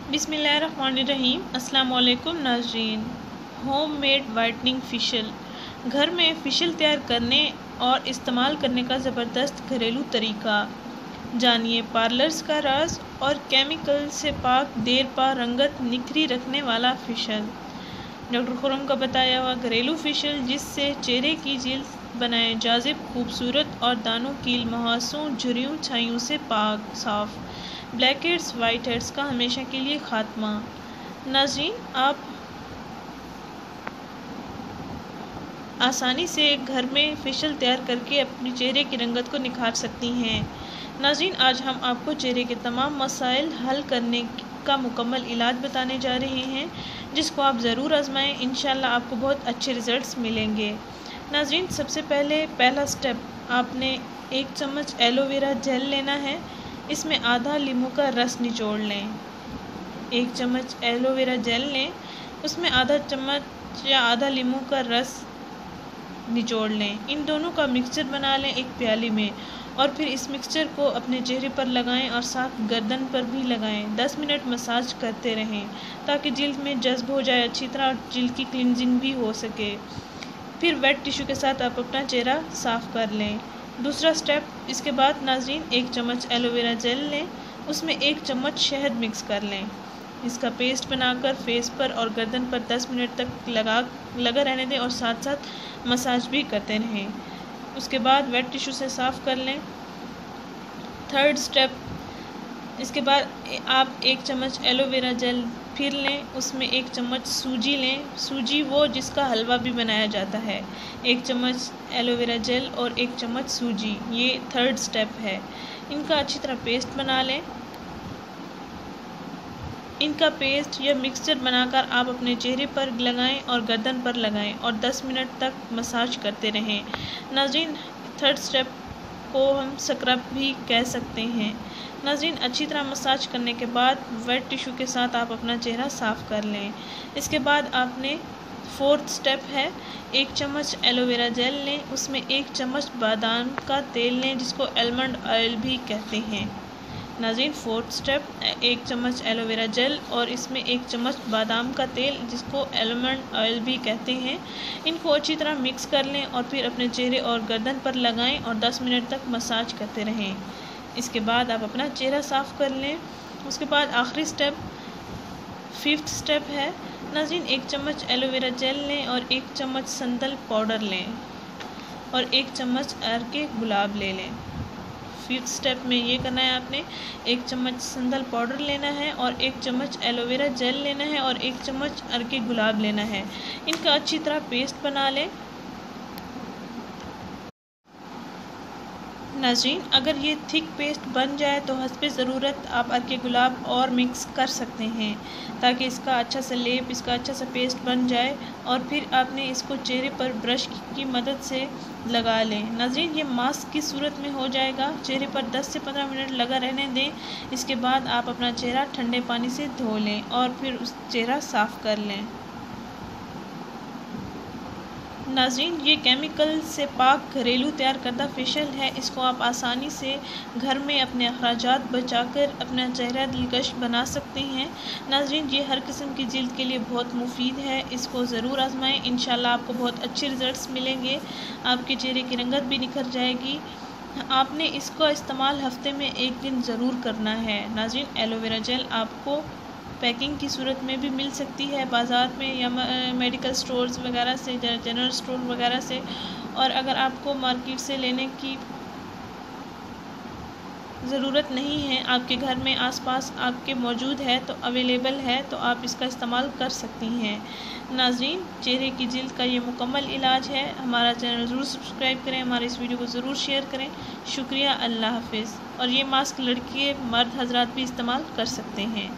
बिस्मिल्लाहिर्रहमानिर्रहीम। अस्सलाम वालेकुम नाज़रीन। होम मेड वाइटनिंग फेशियल, घर में फेशियल तैयार करने और इस्तेमाल करने का ज़बरदस्त घरेलू तरीका। जानिए पार्लर्स का राज और केमिकल से पाक देर पा रंगत निखरी रखने वाला फेशियल। डॉक्टर खुरम का बताया हुआ घरेलू फेशियल जिससे चेहरे की जिल्द बनाए जाज़िब, खूबसूरत और दानों कील, मुहासों, झुर्रियों, छाइयों से पाक साफ, ब्लैक हेड्स, वाइट हेड्स का हमेशा के लिए खात्मा। नाज़रीन, आप आसानी से घर में फेशियल तैयार करके अपने चेहरे की रंगत को निखार सकती हैं। नाज़रीन, आज हम आपको चेहरे के तमाम मसाइल हल करने का मुकम्मल इलाज बताने जा रहे हैं, जिसको आप ज़रूर आजमाएं। इंशाल्लाह आपको बहुत अच्छे रिज़ल्ट्स मिलेंगे। नाज़रीन, सबसे पहला स्टेप, आपने 1 चम्मच एलोवेरा जेल लेना है। इसमें आधा नींबू का रस निचोड़ लें। 1 चम्मच एलोवेरा जेल लें, उसमें आधा चम्मच या आधा नींबू का रस निचोड़ लें। इन दोनों का मिक्सचर बना लें एक प्याली में और फिर इस मिक्सचर को अपने चेहरे पर लगाएं और साथ गर्दन पर भी लगाएं। 10 मिनट मसाज करते रहें ताकि जिल्द में जज्ब हो जाए अच्छी तरह और जिल्द की क्लिनजिंग भी हो सके। फिर वेट टिश्यू के साथ आप अपना चेहरा साफ़ कर लें। दूसरा स्टेप, इसके बाद नाज़रीन 1 चम्मच एलोवेरा जेल लें, उसमें 1 चम्मच शहद मिक्स कर लें। इसका पेस्ट बनाकर फेस पर और गर्दन पर 10 मिनट तक लगा रहने दें और साथ साथ मसाज भी करते रहें। उसके बाद वेट टिश्यू से साफ़ कर लें। थर्ड स्टेप, इसके बाद आप 1 चम्मच एलोवेरा जेल फिर लें, उसमें 1 चम्मच सूजी लें। सूजी वो जिसका हलवा भी बनाया जाता है। 1 चम्मच एलोवेरा जेल और 1 चम्मच सूजी, ये थर्ड स्टेप है। इनका अच्छी तरह पेस्ट बना लें। इनका पेस्ट या मिक्सचर बनाकर आप अपने चेहरे पर लगाएं और गर्दन पर लगाएं और 10 मिनट तक मसाज करते रहें। नाज़रीन, थर्ड स्टेप को हम स्क्रब भी कह सकते हैं। नाज़रीन, अच्छी तरह मसाज करने के बाद वेट टिश्यू के साथ आप अपना चेहरा साफ़ कर लें। इसके बाद आपने फोर्थ स्टेप है, 1 चम्मच एलोवेरा जेल लें, उसमें 1 चम्मच बादाम का तेल लें जिसको आलमंड ऑयल भी कहते हैं। नाज़रीन, फोर्थ स्टेप, 1 चम्मच एलोवेरा जेल और इसमें 1 चम्मच बादाम का तेल जिसको आलमंड ऑयल भी कहते हैं। इनको अच्छी तरह मिक्स कर लें और फिर अपने चेहरे और गर्दन पर लगाएं और 10 मिनट तक मसाज करते रहें। इसके बाद आप अपना चेहरा साफ़ कर लें। उसके बाद आखिरी स्टेप, फिफ्थ स्टेप है। नाज़रीन, 1 चम्मच एलोवेरा जेल लें और 1 चम्मच संदल पाउडर लें और 1 चम्मच अर्के गुलाब ले लें। फिफ्थ स्टेप में ये करना है, आपने 1 चम्मच संदल पाउडर लेना है और 1 चम्मच एलोवेरा जेल लेना है और 1 चम्मच अर्के गुलाब लेना है। इनका अच्छी तरह पेस्ट बना लें। नाज़रीन, अगर ये थिक पेस्ट बन जाए तो हस्बे ज़रूरत आप अर्के गुलाब और मिक्स कर सकते हैं ताकि इसका अच्छा सा लेप, इसका अच्छा सा पेस्ट बन जाए और फिर आपने इसको चेहरे पर ब्रश की मदद से लगा लें। नाज़रीन, ये मास्क की सूरत में हो जाएगा। चेहरे पर 10 से 15 मिनट लगा रहने दें। इसके बाद आप अपना चेहरा ठंडे पानी से धो लें और फिर उस चेहरा साफ़ कर लें। नाज़रीन, ये केमिकल से पाक घरेलू तैयार करदा फेशियल है। इसको आप आसानी से घर में अपने अखराजात बचाकर अपना चेहरा दिलकश बना सकते हैं। नाज़रीन, ये हर किस्म की जिल्द के लिए बहुत मुफीद है। इसको ज़रूर आजमाएं। इंशाल्लाह आपको बहुत अच्छे रिज़ल्ट्स मिलेंगे। आपके चेहरे की रंगत भी निखर जाएगी। आपने इसका इस्तेमाल हफ्ते में 1 दिन ज़रूर करना है। नाज़रीन, एलोवेरा जेल आपको पैकिंग की सूरत में भी मिल सकती है बाज़ार में या मेडिकल स्टोर्स वगैरह से, जनरल स्टोर वगैरह से। और अगर आपको मार्केट से लेने की ज़रूरत नहीं है, आपके घर में आसपास आपके मौजूद है तो अवेलेबल है, तो आप इसका इस्तेमाल कर सकती हैं। नाज़रीन, चेहरे की जिल्द का ये मुकम्मल इलाज है। हमारा चैनल ज़रूर सब्सक्राइब करें, हमारे इस वीडियो को ज़रूर शेयर करें। शुक्रिया, अल्लाह हाफिज़। और ये मास्क लड़के मर्द हजरात भी इस्तेमाल कर सकते हैं।